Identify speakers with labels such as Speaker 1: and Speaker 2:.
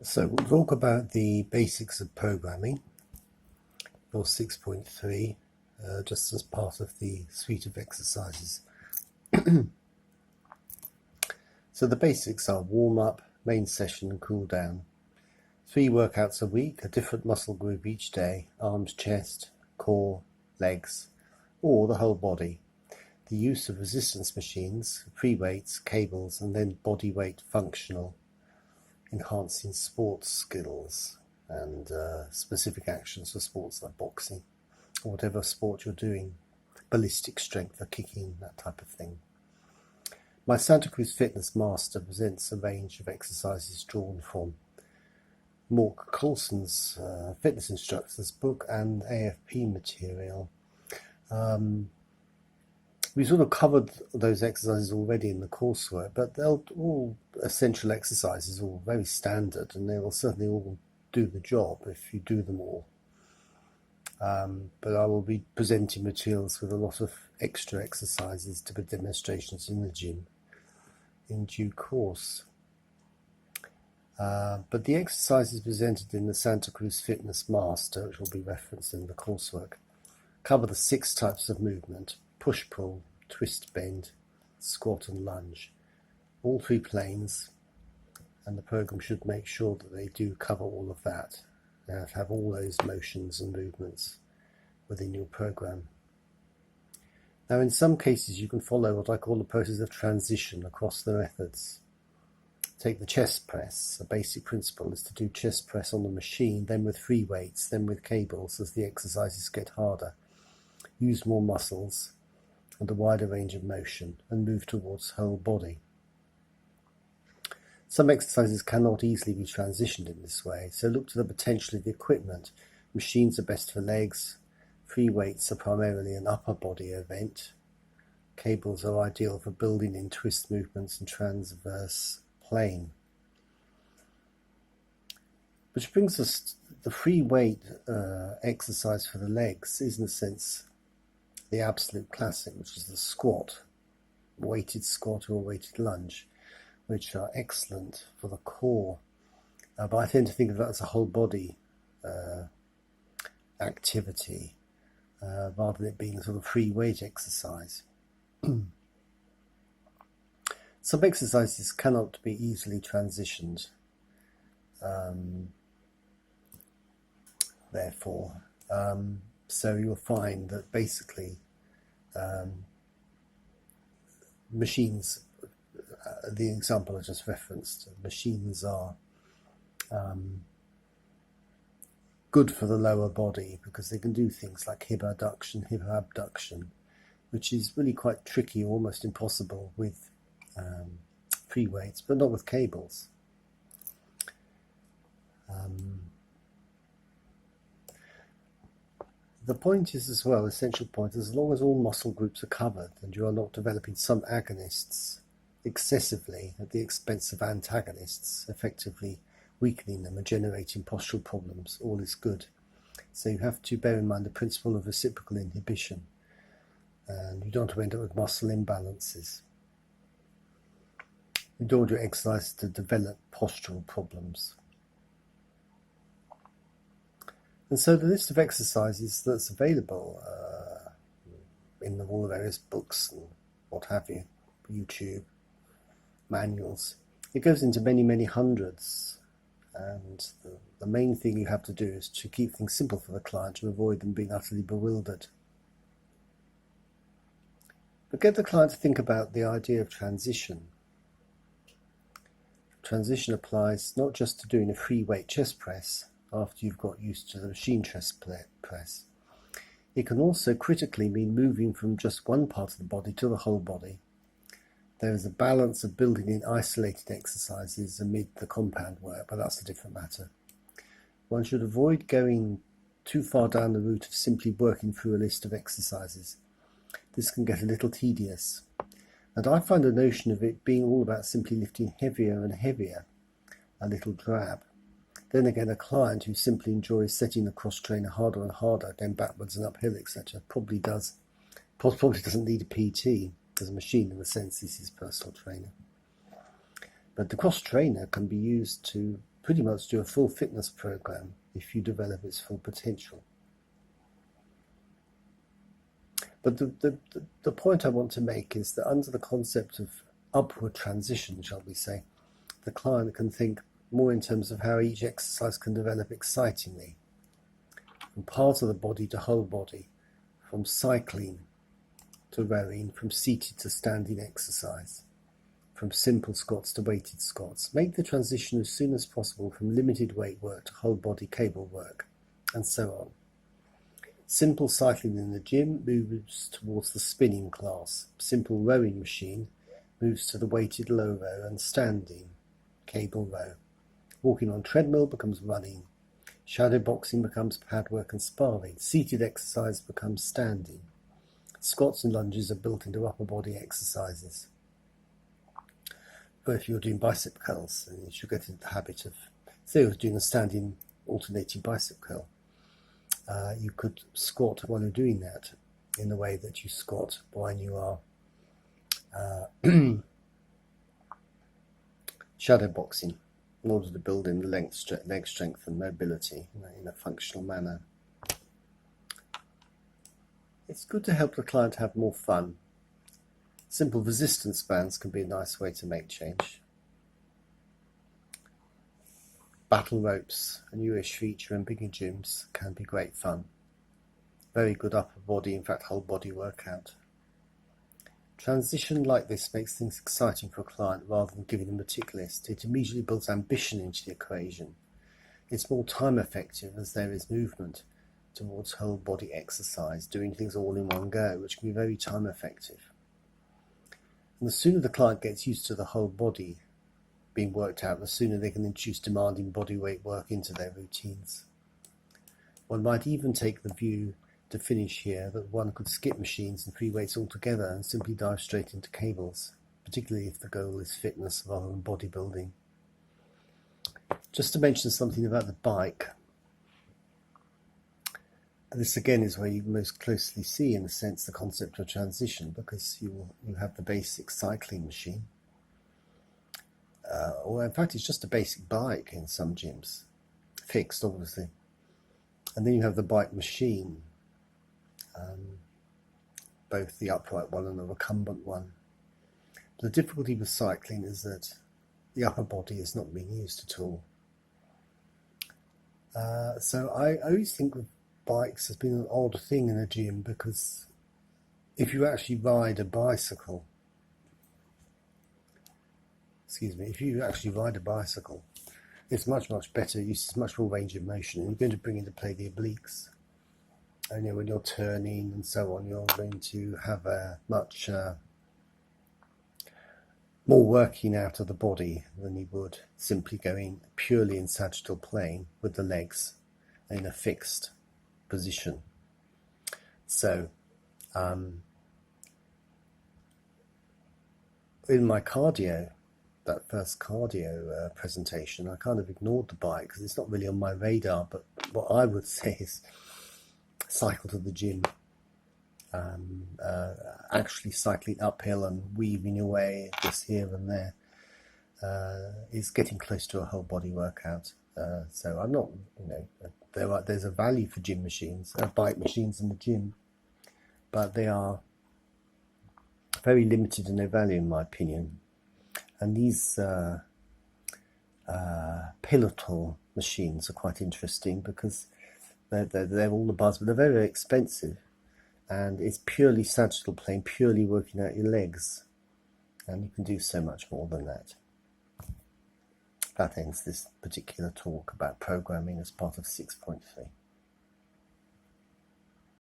Speaker 1: So we'll talk about the basics of programming, or 6.3, just as part of the suite of exercises. So the basics are warm-up, main session and cool down. 3 workouts a week, a different muscle group each day, arms, chest, core, legs, or the whole body. The use of resistance machines, free weights, cables, and then body weight functional, enhancing sports skills and specific actions for sports like boxing or whatever sport you're doing, ballistic strength or kicking, that type of thing. My Santa Cruz Fitness Master presents a range of exercises drawn from Mork Coulson's fitness instructor's book and AFP material. We sort of covered those exercises already in the coursework, but they're all essential exercises, all very standard, and they will certainly all do the job if you do them all. But I will be presenting materials with a lot of extra exercises to give demonstrations in the gym in due course. But the exercises presented in the Santa Cruz Fitness Master, which will be referenced in the coursework, cover the 6 types of movement: push, pull, twist, bend, squat and lunge. All 3 planes, and the program should make sure that they do cover all of that. You have to have all those motions and movements within your program. Now, in some cases, you can follow what I call the process of transition across the methods. Take the chest press. A basic principle is to do chest press on the machine, then with free weights, then with cables as the exercises get harder. Use more muscles and a wider range of motion and move towards whole body. Some exercises cannot easily be transitioned in this way, so look to the potential of the equipment. Machines are best for legs. Free weights are primarily an upper body event. Cables are ideal for building in twist movements and transverse plane. Which brings us to the free weight exercise for the legs is in a sense the absolute classic, which is the squat, weighted squat or weighted lunge, which are excellent for the core. But I tend to think of that as a whole body activity rather than it being a sort of free weight exercise. Some exercises cannot be easily transitioned, therefore. So you'll find that basically machines, the example I just referenced, machines are good for the lower body because they can do things like hip adduction, hip abduction, which is really quite tricky, almost impossible with free weights, but not with cables. The point is as well, essential point, as long as all muscle groups are covered and you are not developing some agonists excessively at the expense of antagonists, effectively weakening them and generating postural problems, all is good. So you have to bear in mind the principle of reciprocal inhibition, and you don't want to end up with muscle imbalances. You don't want your exercise to develop postural problems. And so the list of exercises that's available in all the various books and what have you, YouTube, manuals, it goes into many, many hundreds. And the main thing you have to do is to keep things simple for the client to avoid them being utterly bewildered. But get the client to think about the idea of transition. Transition applies not just to doing a free weight chest press after you've got used to the machine chest press. It can also critically mean moving from just one part of the body to the whole body. There is a balance of building in isolated exercises amid the compound work, but that's a different matter. One should avoid going too far down the route of simply working through a list of exercises. This can get a little tedious, and I find the notion of it being all about simply lifting heavier and heavier a little drab. Then again, a client who simply enjoys setting the cross trainer harder and harder, going backwards and uphill, etc., probably doesn't need a PT as a machine, in the sense this is personal trainer. But the cross trainer can be used to pretty much do a full fitness program if you develop its full potential. But the point I want to make is that under the concept of upward transition, shall we say, the client can think more in terms of how each exercise can develop excitingly, from part of the body to whole body, from cycling to rowing, from seated to standing exercise, from simple squats to weighted squats. Make the transition as soon as possible from limited weight work to whole body cable work, and so on. Simple cycling in the gym moves towards the spinning class. Simple rowing machine moves to the weighted low row and standing cable row. Walking on treadmill becomes running. Shadow boxing becomes pad work and sparring. Seated exercise becomes standing. Squats and lunges are built into upper body exercises. But if you're doing bicep curls, then you should get into the habit of, say you're doing a standing alternating bicep curl, you could squat while you're doing that in the way that you squat when you are shadow boxing, in order to build in leg strength and mobility in a functional manner. It's good to help the client have more fun. Simple resistance bands can be a nice way to make change. Battle ropes, a newish feature in bigger gyms, can be great fun. Very good upper body, in fact whole body workout. Transition like this makes things exciting for a client rather than giving them a tick list. It immediately builds ambition into the equation. It's more time effective as there is movement towards whole body exercise, doing things all in one go, which can be very time effective. And the sooner the client gets used to the whole body being worked out, the sooner they can introduce demanding body weight work into their routines. One might even take the view to finish here that one could skip machines and free weights altogether and simply dive straight into cables, particularly if the goal is fitness rather than bodybuilding. Just to mention something about the bike. This again is where you most closely see, in a sense, the concept of transition, because you have the basic cycling machine, or in fact it's just a basic bike in some gyms, fixed obviously, and then you have the bike machine, both the upright one and the recumbent one. The difficulty with cycling is that the upper body is not being used at all. So I always think of bikes has been an odd thing in a gym, because if you actually ride a bicycle, it's much better, uses much more range of motion, and you're going to bring into play the obliques. And when you're turning and so on, you're going to have a much more working out of the body than you would simply going purely in sagittal plane with the legs in a fixed position. So in my cardio, that first cardio presentation, I kind of ignored the bike because it's not really on my radar, but what I would say is cycle to the gym, actually cycling uphill and weaving your way just here and there is getting close to a whole body workout. So I'm not, there's a value for gym machines, bike machines in the gym, but they are very limited in their value in my opinion. And these Peloton machines are quite interesting because they're all the buzz, but they're very, very expensive, and it's purely sagittal plane, purely working out your legs, and you can do so much more than that. That ends this particular talk about programming as part of 6.3.